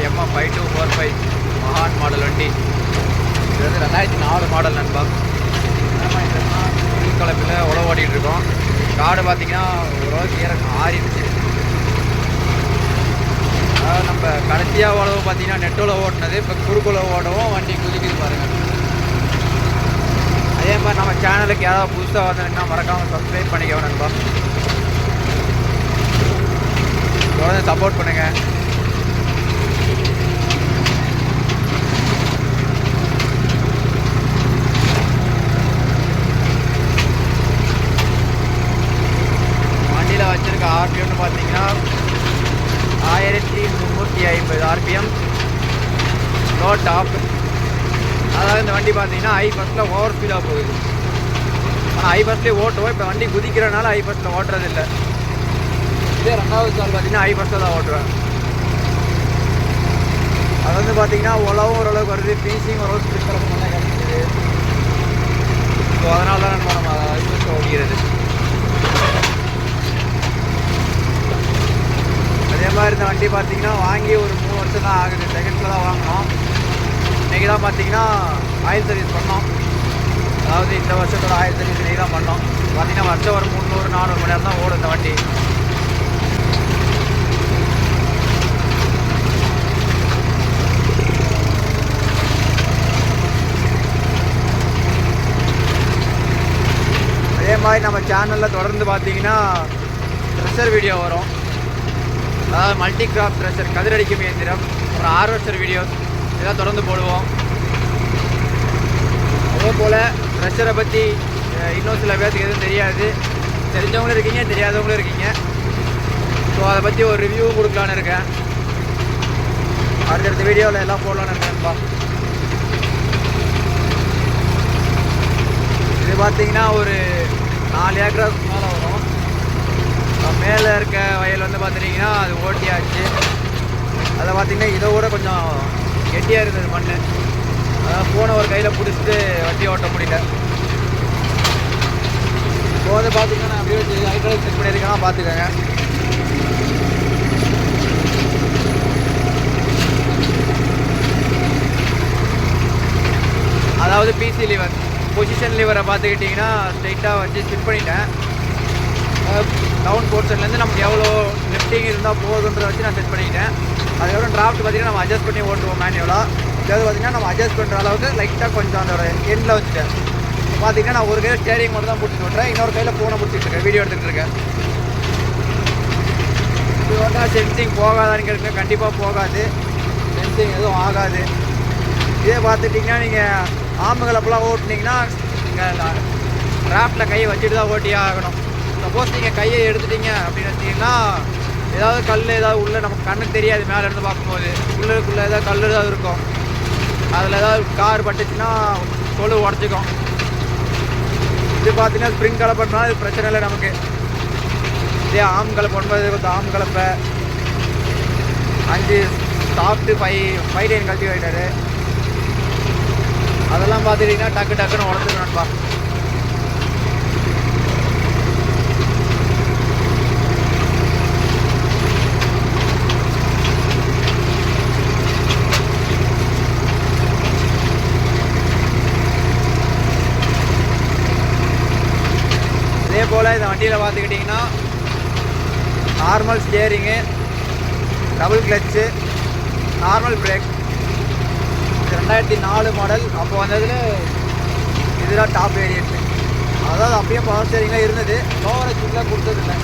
MM5245 மகான் model வண்டி. இது வந்து 2004 மாடல் நண்பா. புல் கலப்பில் உழவு ஓடிட்டு இருக்கோம். காடு பார்த்தீங்கன்னா ஓரளவுக்கு ஆறிடுச்சு. அதாவது நம்ம கடைசியாக உழவு பார்த்தீங்கன்னா நெட்டோல ஓட்டினது இப்போ குறுக்குல ஓடவும் வண்டி குதிக்குது பாருங்கள். அதே மாதிரி நம்ம சேனலுக்கு யாராவது புதுசாக வந்ததுன்னா மறக்காமல் சப்ஸ்கிரைப் பண்ணிக்கோ நண்பா. தொடர்ந்து சப்போர்ட் பண்ணுங்கள். வண்டியில் வச்சுருக்க ஆர்பிஎம்னு பார்த்தீங்கன்னா 1350 ஆர்பிஎம். Low top. அதாவது இந்த வண்டி பார்த்தீங்கன்னா ஹை பஸ்ஸில் ஓவர் ஸ்பீடாக போகுது. ஆனால் ஹை பஸ்லேயே ஓட்டுவோம். இப்போ வண்டி குதிக்கிறனால ஹை பஸ்ஸில் ஓட்டுறது இல்லை. இதே ரெண்டாவது சால் பார்த்தீங்கன்னா ஹை பஸ்ஸில் தான் ஓட்டுவேன். அது வந்து பார்த்தீங்கன்னா உழவும் ஓரளவுக்கு வருது, பீசிங் ஓரளவுக்கு ஸ்பிரிட் நல்லா கிடைச்சிது. ஸோ அதனால தான் நம்ம ஹை பஸ்ஸில் ஓடிக்கிறது. அதே மாதிரி இந்த வண்டி பார்த்தீங்கன்னா வாங்கி ஒரு 3 வருஷம் தான் ஆகுது. செகண்ட்ஸில் தான் வாங்கினோம். இன்றைக்கி தான் பார்த்தீங்கன்னா ஆயில் சர்வீஸ் பண்ணோம். அதாவது இந்த வருஷத்தோட ஆயில் சர்வீஸ் இன்றைக்கி தான் பண்ணோம். பார்த்தீங்கன்னா வருஷம் ஒரு 300-400 மணி நேரம் தான் ஓடும் இந்த வண்டி. அதே மாதிரி நம்ம சேனலில் தொடர்ந்து பார்த்தீங்கன்னா த்ரெஷர் வீடியோ வரும். அதாவது மல்டி கிராப் த்ரெஷர், கதிரடிக்கும் இயந்திரம், ஒரு ஹார்வெஸ்டர் வீடியோஸ் இதெல்லாம் தொடர்ந்து போடுவோம். அதே போல் ப்ரெஷரை பற்றி இன்னும் சில பேருக்கு எதுவும் தெரியாது. தெரிஞ்சவங்களும் இருக்கீங்க, தெரியாதவங்களும் இருக்கீங்க. ஸோ அதை பற்றி ஒரு ரிவ்யூ கொடுக்கலான்னு இருக்கேன். அடுத்தடுத்த வீடியோவில் எல்லாம் போடலான்னு இருக்கேன்ப்பா. இது பார்த்தீங்கன்னா ஒரு 4 ஏக்கருக்கு மேலே வரும். மேலே இருக்க வயல் வந்து பார்த்துட்டிங்கன்னா அது ஓட்டியாச்சு. அதை பார்த்திங்கன்னா இதை கூட கொஞ்சம் கெட்டியாக இருந்தது மண். அதாவது போன ஒரு கையில் பிடிச்சிட்டு வண்டி ஓட்ட முடியல. இப்போ வந்து பார்த்திங்கன்னா நான் அப்படியே வச்சு ஹைட்ராலிக் செக் பண்ணியிருக்கேன்னா பார்த்துக்கோங்க. அதாவது பிசி லிவர், பொசிஷன் லிவரை பார்த்துக்கிட்டிங்கன்னா ஸ்ட்ரைட்டாக வச்சு ஸ்பிட் பண்ணிட்டேன். டவுன் போர்ஷன்லேருந்து நமக்கு எவ்வளோ லிஃப்டிங் இருந்தால் போகுதுன்றதை வச்சு நான் செட் பண்ணிக்கிட்டேன். அதுக்கப்புறம் டிராஃப்ட் பார்த்திங்கன்னா நம்ம அட்ஜஸ்ட் பண்ணி ஓட்டுவோம் மேனுவலாக. இதாவது பார்த்திங்கன்னா நம்ம அட்ஜஸ்ட் பண்ணுற அளவுக்கு லைட்டாக கொஞ்சம் அந்த எண்டில் வச்சுட்டேன். பார்த்திங்கன்னா நான் ஒரு கையில் ஸ்டேரிங் மட்டும் தான் பிடிச்சிட்டு ஓட்டுறேன், இன்னொரு கையில் ஃபோனை பிடிச்சிட்டு இருக்கேன், வீடியோ எடுத்துகிட்டு இருக்கேன். இது வந்து சென்சிங் போகாதான்னு கேட்குங்க. கண்டிப்பாக போகாது, சென்சிங் எதுவும் ஆகாது. இதே பார்த்துட்டிங்கன்னா நீங்கள் ஆம்புகளப்பெல்லாம் ஓட்டினீங்கன்னா நீங்கள் டிராஃப்டில் கையை வச்சுட்டு தான் ஓட்டியே ஆகணும். சப்போஸ் நீங்கள் கையை எடுத்துட்டீங்க அப்படின்னு வச்சிங்கன்னா ஏதாவது கல் ஏதாவது உள்ளே நமக்கு கண்ணுக்கு தெரியாது. மேலே இருந்து பார்க்கும்போது உள்ளுக்குள்ளே ஏதாவது கல் ஏதாவது இருக்கும். அதில் ஏதாவது கார் பட்டுச்சுன்னா தொழு உடச்சிக்கும். இது பார்த்தீங்கன்னா ஸ்ப்ரிங் கலப்படனால இது பிரச்சனை இல்லை நமக்கு. இதே ஆம் கலப்பை 9 கொஞ்சம் ஆம் கலப்பை 5 சாஃப்ட்டு 5 கல்டிவேட்டரு அதெல்லாம் பார்த்துட்டிங்கன்னா டக்கு டக்குன்னு உடச்சிக்கணும்ப்பா. அதே போல் இந்த வண்டியில் பார்த்துக்கிட்டிங்கன்னா normal steering, double clutch, normal break. இது 2004 மாடல். அப்போ வந்ததில் இதெல்லாம் டாப் வேரியன்ட்டு. அதாவது அப்பயே பவர் ஸ்டியரிங்லாம் இருந்தது, லோவர் ஹெச்பிலாம் கொடுத்ததில்லை.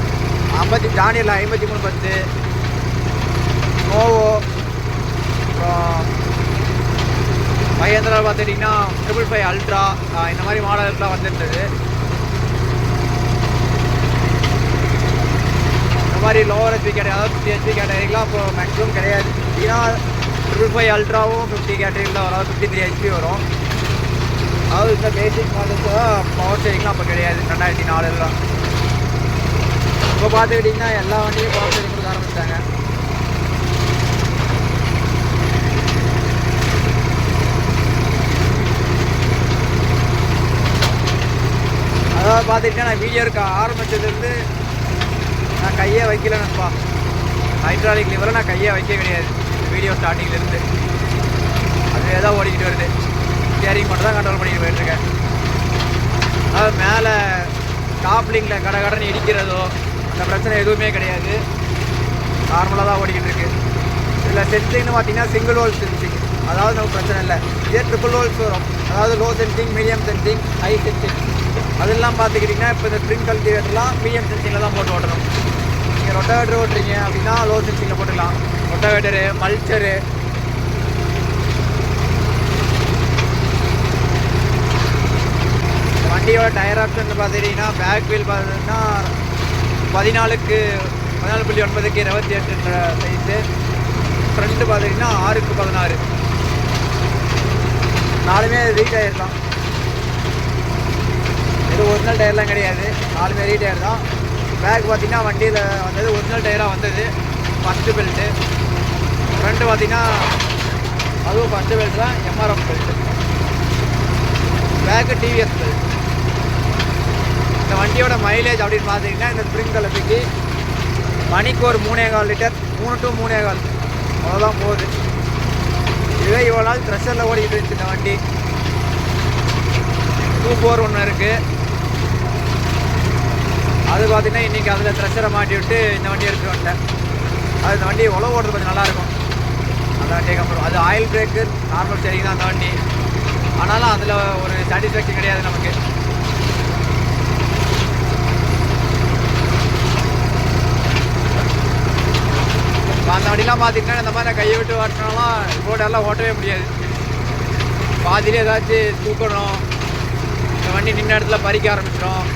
50 ஜானியில் 5310 நோவோ, அப்புறம் மகேந்திரா பார்த்துட்டிங்கன்னா 555 அல்ட்ரா இந்த மாதிரி மாடல்ஸ்லாம் வந்துருந்தது. இந்த மாதிரி லோவர் ஹெச்பி கேட்டகரி, அதாவது 50 ஹெச்பி கேட்டகரிலாம் இப்போ மேக்ஸிமம் கிடையாது. ஏன்னா 555 அல்ட்ராவும் 50 கேட்டகரியில் வரும், 53 ஹெச்பி வரும். அதாவது இந்த பேசிக் மாடல்ஸ் பவர் ஸ்டேரிங்லாம் அப்போ கிடையாது 2004. இப்போ பார்த்துக்கிட்டிங்கன்னா எல்லா வண்டியும் பவர் ஸ்டேரிங் கொடுக்க ஆரம்பிச்சிட்டாங்க. அதாவது பார்த்துக்கிட்டா நான் வீடியோ இருக்க ஆரம்பித்ததுலேருந்து நான் கையே வைக்கல நண்பா. ஹைட்ராலிக் லிவரில் நான் கையே வைக்க கிடையாது. வீடியோ ஸ்டார்டிங்லேருந்து அதுவே தான் ஓடிக்கிட்டு வருது. ஸ்டியரிங் மட்டும் தான் கண்ட்ரோல் பண்ணிட்டு போயிட்டுருக்கேன். அதாவது மேலே டாப்லிங்கில் கடன்னு இடிக்கிறதோ அந்த பிரச்சனை எதுவுமே கிடையாது. நார்மலாக தான் ஓடிக்கிட்டு இருக்கு. இதில் சென்சிங்னு பார்த்தீங்கன்னா சிங்கிள் ஹோல் சென்சிங், அதாவது நமக்கு பிரச்சனை இல்லை. இதே ட்ரிபிள் ஹோல்ஸ் வரும், அதாவது low sensing, medium sensing, high sensing. அதெல்லாம் பார்த்துக்கிட்டிங்கன்னா இப்போ இந்த ஸ்ப்ரிங் கல்டிவேட்டர்லாம் மீடியம் சென்சிங்கில் தான் போட்டு ஓட்டணும். நீங்கள் ரொட்டாவேட்டர் ஓட்டுறீங்க அப்படின்னா லோ சென்சிங்கில் போட்டுக்கலாம். ரொட்டாவேட்டரு, மல்ச்சரு, வண்டியோட டயர் ஆப்ஷன் பார்த்துக்கிட்டிங்கன்னா பேக் வீல் பார்த்தீங்கன்னா 14.9க்கு 28 சைஸு. ஃப்ரண்ட்டு பார்த்துக்கிட்டிங்கன்னா 6.16. நாலுமே ரீடயர் தான், இது ஒரிஜினல் டயர்லாம் கிடையாது. நாலுமே ரீடயர் தான். பேக் பார்த்திங்கன்னா வண்டியில் வந்தது ஒரிஜினல் டயராக வந்தது. First belt. ஃப்ரண்ட்டு பார்த்திங்கன்னா அதுவும் ஃபஸ்ட்டு பெல்ட் தான், MRF belt. Back TVS belt. இந்த வண்டியோட மைலேஜ் அப்படின்னு பார்த்திங்கன்னா இந்த ஸ்ப்ரிங் கலப்பிக்கு மணிக்கு ஒரு 3.25 லிட்டர், 3 to 3.25 அவ்வளோதான் போகுது. இதுவே இவ்வளோ நாள் த்ரெஷரில் ஓடிக்கிட்டு இருந்துச்சு இந்த வண்டி. 2.4 ஒன்று இருக்குது, அது பார்த்திங்கன்னா இன்றைக்கி அதில் த்ரெஷரை மாட்டி விட்டு இந்த வண்டி எடுத்துகிட்டு வந்துட்டேன். அது இந்த வண்டி உழவு ஓடுறது கொஞ்சம் நல்லாயிருக்கும் அந்த வண்டியை கம்பெனி. அது ஆயில் பிரேக்கு நார்மல் ஸ்டேரிங் தான் அந்த வண்டி, ஆனாலும் அதில் ஒரு சாட்டிஸ்ஃபேக்ஷன் கிடையாது நமக்கு. அந்த வண்டிலாம் பார்த்திங்கன்னா இந்த மாதிரி நான் கையை விட்டு ஓட்டினாலும் ரோடெல்லாம் ஓட்டவே முடியாது. பாதியிலே ஏதாச்சும் தூக்கணும், இந்த வண்டி நின்ன இடத்துல பறிக்க ஆரம்பிச்சிடும்.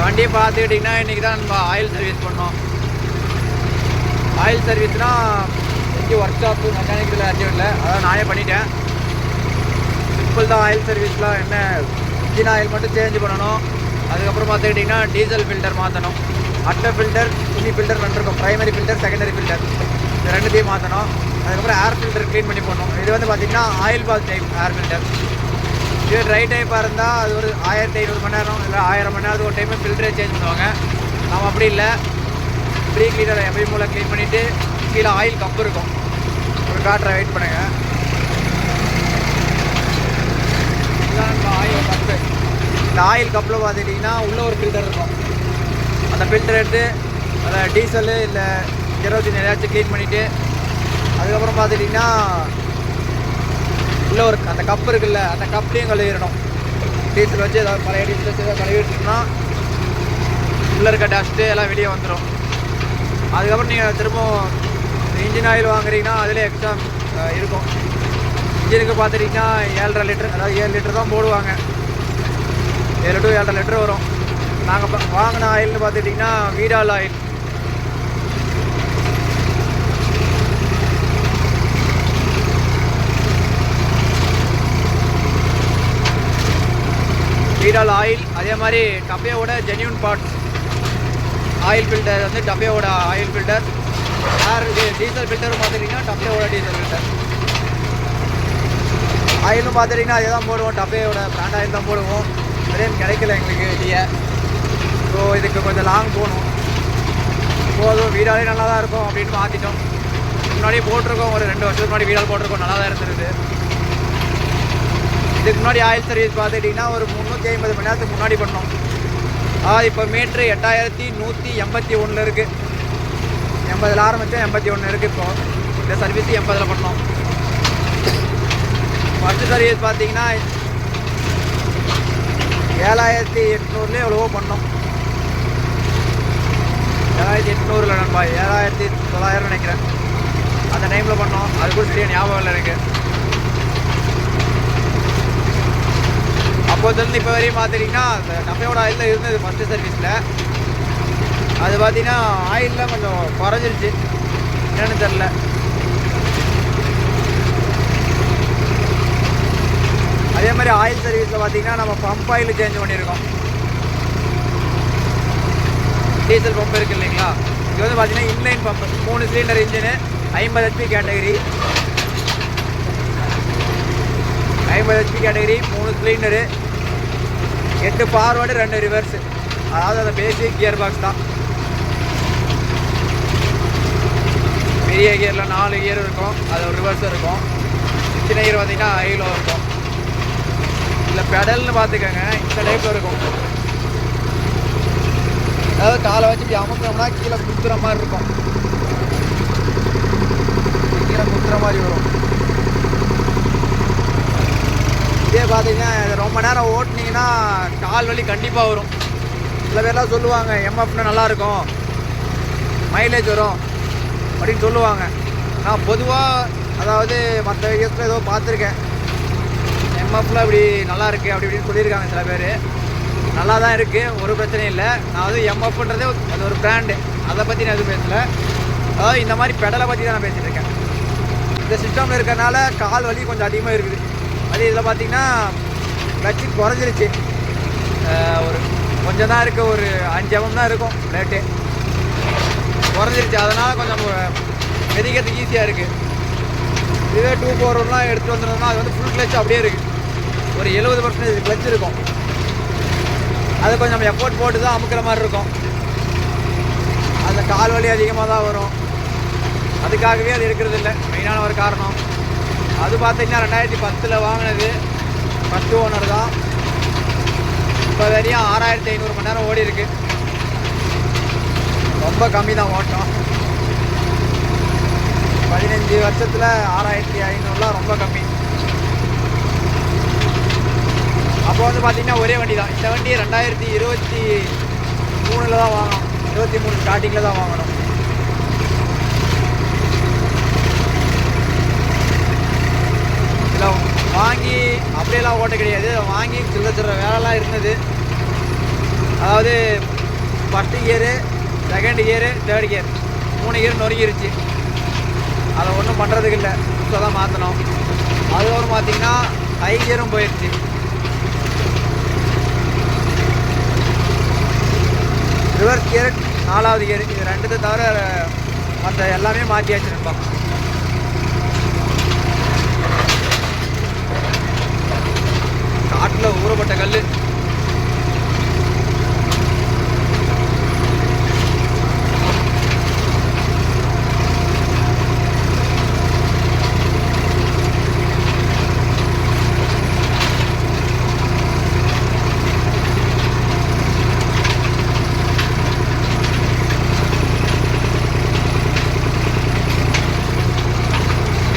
வண்டியை பார்த்துக்கிட்டிங்கன்னா இன்றைக்கி தான் நம்ம ஆயில் சர்வீஸ் பண்ணோம். ஆயில் சர்வீஸ்னால் எங்கேயும் ஒர்க் ஷாப்பு மெக்கானிக்கில் யாச்சும் இல்லை, அதான் நானே பண்ணிட்டேன். சிம்பிள் தான் ஆயில் சர்வீஸ்லாம். என்ன, இன்ஜின் ஆயில் மட்டும் சேஞ்ச் பண்ணணும். அதுக்கப்புறம் பார்த்துக்கிட்டிங்கன்னா டீசல் ஃபில்டர் மாற்றணும். அட்டை ஃபில்டர், துணி ஃபில்டர் ரெண்டுருக்கும், ப்ரைமரி ஃபில்டர், செகண்டரி ஃபில்டர், இது ரெண்டுத்தையும் மாற்றணும். அதுக்கப்புறம் ஏர் ஃபில்டர் க்ளீன் பண்ணி போடணும். இது வந்து பார்த்திங்கன்னா oil bath type air filter. இது ட்ரை டைப்பாக இருந்தால் அது ஒரு 1500 மணி நேரம் இல்லை 1000 மணி நேரத்துக்கு ஒரு டைமே ஃபில்டரே சேஞ்ச் பண்ணுவாங்க. நம்ம அப்படி இல்லை, ப்ரீ கிளீனர் எப்பயும் மூலம் க்ளீன் பண்ணிவிட்டு கீழே ஆயில் கப்பு இருக்கும், ஒரு காட்டுற வெயிட் பண்ணுங்கள். இதுதான் நம்ம ஆயில் கப்பு. இந்த ஆயில் கப்பில் பார்த்துக்கிட்டிங்கன்னா உள்ளே ஒரு ஃபில்டர் இருக்கும். அந்த ஃபில்டர் எடுத்து அதை டீசலு இல்லை கெரோசின் ஏதாச்சும் க்ளீன் பண்ணிவிட்டு அதுக்கப்புறம் பார்த்துக்கிட்டிங்கன்னா உள்ளே ஒரு அந்த கப்பு இருக்குல்ல, அந்த கப்லேயும் கழுவிடணும். டீசல் வச்சு ஏதாவது பழைய டீசல் வச்சு ஏதாவது கழுவிட்டோம்னா உள்ளே இருக்க டஸ்ட்டு எல்லாம் வெளியே வந்துடும். அதுக்கப்புறம் நீங்கள் திரும்பவும் இன்ஜின் ஆயில் வாங்குறீங்கன்னா அதில் எக்ஸ்ட்ரா இருக்கும். இன்ஜினுக்கு பார்த்துட்டிங்கன்னா 7.5 லிட்டர், அதாவது 7 லிட்டர் தான் போடுவாங்க. 7 to 7.5 லிட்டர் வரும். நாங்கள் வாங்கின ஆயில்னு பார்த்துட்டிங்கன்னா வீடால் ஆயில். வீடால் ஆயில். அதே மாதிரி டப்பையோட ஜென்யூன் பார்ட்ஸ் ஆயில் ஃபில்டர் வந்து டப்பையோட ஆயில் ஃபில்டர். டீசல் ஃபில்டரும் பார்த்துட்டிங்கன்னா டப்பையோட டீசல் ஃபில்டர். ஆயிலும் பார்த்துட்டிங்கன்னா அதே தான் போடுவோம், டப்பையோட பிராண்ட் ஆயில் தான் போடுவோம். அதே கிடைக்கல எங்களுக்கு வெளியே. ஸோ இதுக்கு கொஞ்சம் லாங் போகணும். போதும், வீடாலே நல்லா தான் இருக்கும் அப்படின்னு மாற்றிட்டோம். முன்னாடியே போட்டிருக்கோம், ஒரு 2 வருஷத்துக்கு முன்னாடி வீடால் போட்டிருக்கோம், நல்லா தான் இருந்துருது. இதுக்கு முன்னாடி ஆயில் சர்வீஸ் பார்த்துட்டிங்கன்னா ஒரு 350 மணி நேரத்துக்கு முன்னாடி பண்ணோம். இப்போ மீட்ரு 8181 இருக்குது. 80 ஆரம்பித்தோம், 81 இருக்குது. இப்போது இந்த சர்வீஸு 80 பண்ணோம். ஃபஸ்ட்டு சர்வீஸ் பார்த்தீங்கன்னா 7800 எவ்வளவோ பண்ணோம். 7800 நண்பா, 7900 நினைக்கிறேன். அந்த டைமில் பண்ணோம். அது கூட சரியாக ஞாபகம் இல்லை எனக்கு. அப்போதுலேருந்து இப்போ வரையும் பார்த்துட்டிங்கன்னா அந்த கம்பெனியோட ஆயிலில் இருந்தது ஃபஸ்ட்டு சர்வீஸில். அது பார்த்தீங்கன்னா ஆயிலெலாம் கொஞ்சம் குறைஞ்சிருச்சு, என்னென்னு தெரில. அதே மாதிரி ஆயில் சர்வீஸில் பார்த்தீங்கன்னா நம்ம பம்ப் ஆயில் சேஞ்ச் பண்ணியிருக்கோம். டீசல் பம்ப் இருக்குது இல்லைங்களா, இது வந்து பார்த்தீங்கன்னா inline pump, 3 cylinder engine, 50 HP category, 50 HP category, 3 cylinder, 8 forward 2 reverse. அதாவது அந்த பேசிக் கியர் பாக்ஸ் தான். பெரிய கியரில் 4 கியர் இருக்கும், அது ஒரு ரிவர்ஸும் இருக்கும். சின்ன கியர் பார்த்தீங்கன்னா ஐலோ இருக்கும். இல்லை பெடல்னு பார்த்துக்கோங்க, இந்த டைப்பில் இருக்கும். அதாவது காலை வச்சு இப்படி அமுக்கணும்னா கீழே குத்துற மாதிரி இருக்கும், கீழே குத்துற மாதிரி வரும். இதே பார்த்தீங்கன்னா ரொம்ப நேரம் ஓட்டினீங்கன்னா கால் வலி கண்டிப்பாக வரும். சில பேர்லாம் சொல்லுவாங்க எம்எஃப்னா நல்லாயிருக்கும், மைலேஜ் வரும் அப்படின்னு சொல்லுவாங்க. நான் பொதுவாக அதாவது மற்ற வீடியோஸில் ஏதோ பார்த்துருக்கேன், எம்எஃப்ல இப்படி நல்லா இருக்குது அப்படி இப்படின்னு சொல்லியிருக்காங்க சில பேர். நல்லா தான் இருக்குது, ஒரு பிரச்சனையும் இல்லை. நான் வந்து எம்எஃப்ன்றதே அது ஒரு பிராண்டு, அதை பற்றி நான் எதுவும் பேசலை. அதாவது இந்த மாதிரி பெடலை பற்றி தான் நான் பேசிகிட்டு இருக்கேன். இந்த சிஸ்டமில் இருக்கிறனால கால் வலி கொஞ்சம் அதிகமாக இருக்குது. அது இதில் பார்த்திங்கன்னா கிளட்சி குறைஞ்சிருச்சு, ஒரு கொஞ்சம் தான் இருக்குது, ஒரு 5 mm தான் இருக்கும் ரேட்டு, குறைஞ்சிருச்சு. அதனால் கொஞ்சம் மெதிக்கிறதுக்கு ஈஸியாக இருக்குது. இதுவே 241 எடுத்துகிட்டு வந்துருந்தோம்னா அது வந்து ஃபுல் கிளட்ச் அப்படியே இருக்குது, ஒரு 70% கிளட்ச் இருக்கும். அது கொஞ்சம் நம்ம எஃபோர்ட் போட்டு தான் அமுக்கிற மாதிரி இருக்கும். அந்த கால் வலி அதிகமாக தான் வரும், அதுக்காகவே அது எடுக்கிறது இல்லை, மெயினான ஒரு காரணம். அது பார்த்திங்கன்னா 2010 வாங்கினது, ஃபஸ்ட்டு ஓனர் தான். இப்போ வரையும் 6500 மணி நேரம் ஓடி இருக்குது, ரொம்ப கம்மி தான் ஓட்டம். 15 வருஷத்தில் 6500 ரொம்ப கம்மி. அப்போ வந்து பார்த்திங்கன்னா ஒரே வண்டி தான். இந்த வண்டி 2023 தான் வாங்கணும், 23 ஸ்டார்டிங்கில் தான் வாங்கணும். இதில் வாங்கி அப்படியெல்லாம் ஓட்ட கிடையாது, வாங்கி சில்லற வேலைலாம் இருந்தது. அதாவது first gear, second gear, third gear, 3 gear நொறுங்கிருச்சு. அதை ஒன்றும் பண்ணுறதுக்கு இல்லை, புதுசாக தான் மாற்றணும். அதுக்கப்புறம் பார்த்திங்கன்னா ஹை கியரும் போயிடுச்சு. ரிவர்ஸ் கியர், 4வது கியர், இது 2 தவிர மற்ற எல்லாமே மாற்றியாச்சு இருப்போம். காட்டில் ஊறப்பட்ட கல்.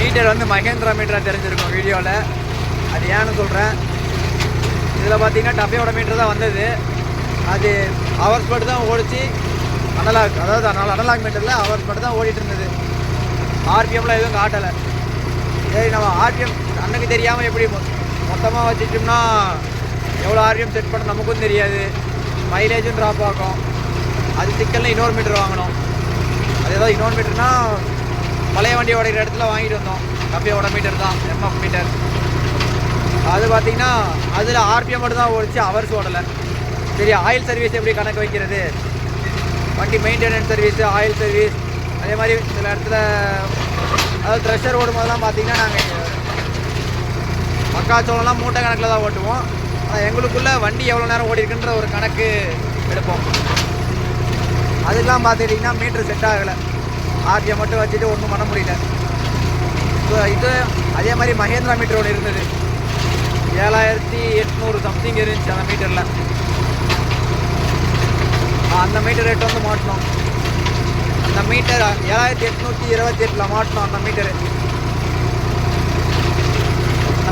மீட்டர் வந்து மகேந்திரா மீட்டராக தெரிஞ்சிருக்கும் வீடியோவில், அது ஏன்னு சொல்கிறேன். இதில் பார்த்தீங்கன்னா டஃபையோட மீட்டர் தான் வந்தது, அது ஹவர்ஸ் பட்டு தான் ஓடிச்சு. அனலாக், அதாவது அனலாக் மீட்டரில் ஹவர்ஸ் பட்டு தான் ஓடிட்டு இருந்தது, ஆர்பிஎம்லாம் எதுவும் காட்டலை. சரி, நம்ம ஆர்பிஎம் அன்னைக்கு தெரியாமல் எப்படி மொத்தமாக வச்சுட்டோம்னா எவ்வளோ ஆர்பிஎம் செட் பண்ண நமக்கும் தெரியாது, மைலேஜும் ட்ராப் ஆகும். அது சிக்கலில் இன்னொரு மீட்டர் வாங்கணும். அது ஏதாவது இன்னொரு மீட்டர்னால் பழைய வண்டி ஓடுற இடத்துல வாங்கிட்டு வந்தோம், டஃபையோட மீட்டர் தான், எம்எஃப் மீட்டர். அது பார்த்திங்கன்னா அதில் ஆர்பிஎம் மட்டும் தான் ஓடிச்சு, ஹவர்ஸ் ஓடலை. சரி, ஆயில் சர்வீஸ் எப்படி கணக்கு வைக்கிறது, வண்டி மெயின்டெனன்ஸ் சர்வீஸு, ஆயில் சர்வீஸ், அதே மாதிரி சில இடத்துல அதாவது த்ரெஷர் ஓடும்போதெல்லாம் பார்த்திங்கன்னா நாங்கள் மக்காச்சோளம்லாம் மூட்டை கணக்கில் தான் ஓட்டுவோம். ஆனால் எங்களுக்குள்ளே வண்டி எவ்வளோ நேரம் ஓடி இருக்குன்ற ஒரு கணக்கு எடுப்போம். அதுக்கெலாம் பார்த்துக்கிட்டிங்கன்னா மீட்ரு செட் ஆகலை, ஆர்பிஎம் மட்டும் வச்சுட்டு ஒன்றும் பண்ண முடியல. இது அதே மாதிரி மகேந்திரா மீட்டர் ஒன்று இருந்தது, 7800 சம்திங் இருந்துச்சு அந்த மீட்டரில். அந்த மீட்டர் ரேட் வந்து மாட்டினோம். அந்த மீட்டர் 7828 மாட்டினோம். அந்த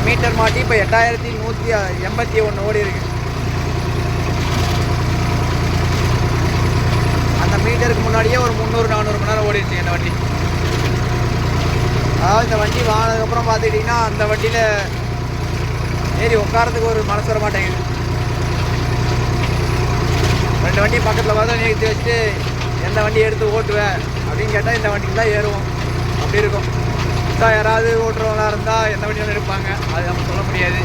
மீட்டர் மாட்டி இப்போ 8181 ஓடி இருக்கு. அந்த மீட்டருக்கு முன்னாடியே ஒரு 300-400 மணி நேரம் ஓடிடுச்சு இந்த வண்டி. அதாவது இந்த வண்டி வாங்கினதுக்கப்புறம் பார்த்துக்கிட்டிங்கன்னா அந்த வண்டியில் ஏறி உட்காரத்துக்கு ஒரு மனசு வர மாட்டேங்குது. 2 வண்டி பக்கத்தில் பார்த்தா நிறுத்தி வச்சுட்டு எந்த வண்டி எடுத்து ஓட்டுவேன் அப்படின்னு கேட்டால் இந்த வண்டிக்கு தான் ஏறுவோம். அப்படி இருக்கும். யாராவது ஓட்டுறவங்களா இருந்தால் எந்த வண்டியும் எடுப்பாங்க, அது நம்ம சொல்ல முடியாது.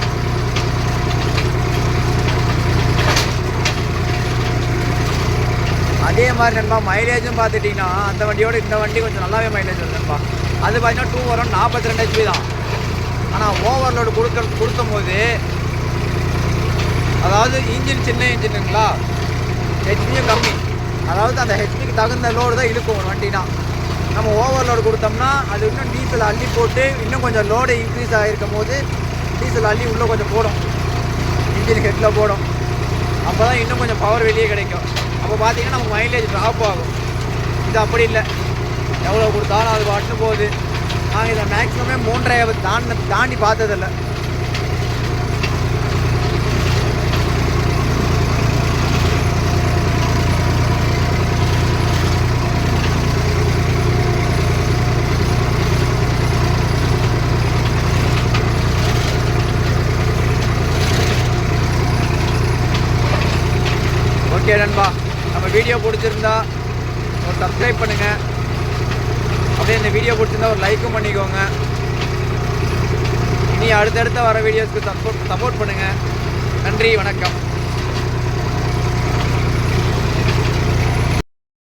அதே மாதிரி நண்பா மைலேஜும் பார்த்துட்டிங்கன்னா அந்த வண்டியோட இந்த வண்டி கொஞ்சம் நல்லாவே மைலேஜ் வருது நண்பா. அது பார்த்தீங்கன்னா 2 வரும் 42 HP தான். ஆனால் ஓவர்லோடு கொடுக்கும் போது அதாவது இன்ஜின் சின்ன இன்ஜினுங்களா, ஹெச்பியும் கம்மி. அதாவது அந்த ஹெச்பிக்கு தகுந்த லோடு தான் இழுக்கும் ஒரு வண்டினா. நம்ம ஓவர்லோடு கொடுத்தோம்னா அது இன்னும் டீசல் அள்ளி போட்டு இன்னும் கொஞ்சம் லோடு இன்க்ரீஸ் ஆகிருக்கும் போது டீசல் அள்ளி உள்ளே கொஞ்சம் போடும், இன்ஜின் ஹெட்டில் போடும். அப்போ தான் இன்னும் கொஞ்சம் பவர் வெளியே கிடைக்கும். அப்போ பார்த்தீங்கன்னா நமக்கு மைலேஜ் ட்ராப் ஆகும். இது அப்படி இல்லை, எவ்வளோ கொடுத்தாலும் அது பாட்டுன்னு போகுது. நாங்கள் இதை மேக்ஸிமமே 3.5 தாண்டி பார்த்ததில்லை. ஓகே நண்பா, நம்ம வீடியோ பிடிச்சிருந்தா ஒரு சப்ஸ்கிரைப் பண்ணுங்கள். அப்படியே இந்த வீடியோ பிடிச்சிருந்தா ஒரு லைக்கும் பண்ணிக்கோங்க. இனி அடுத்தடுத்த வர வீடியோஸ்க்கு சப்போர்ட் பண்ணுங்கள். நன்றி, வணக்கம்.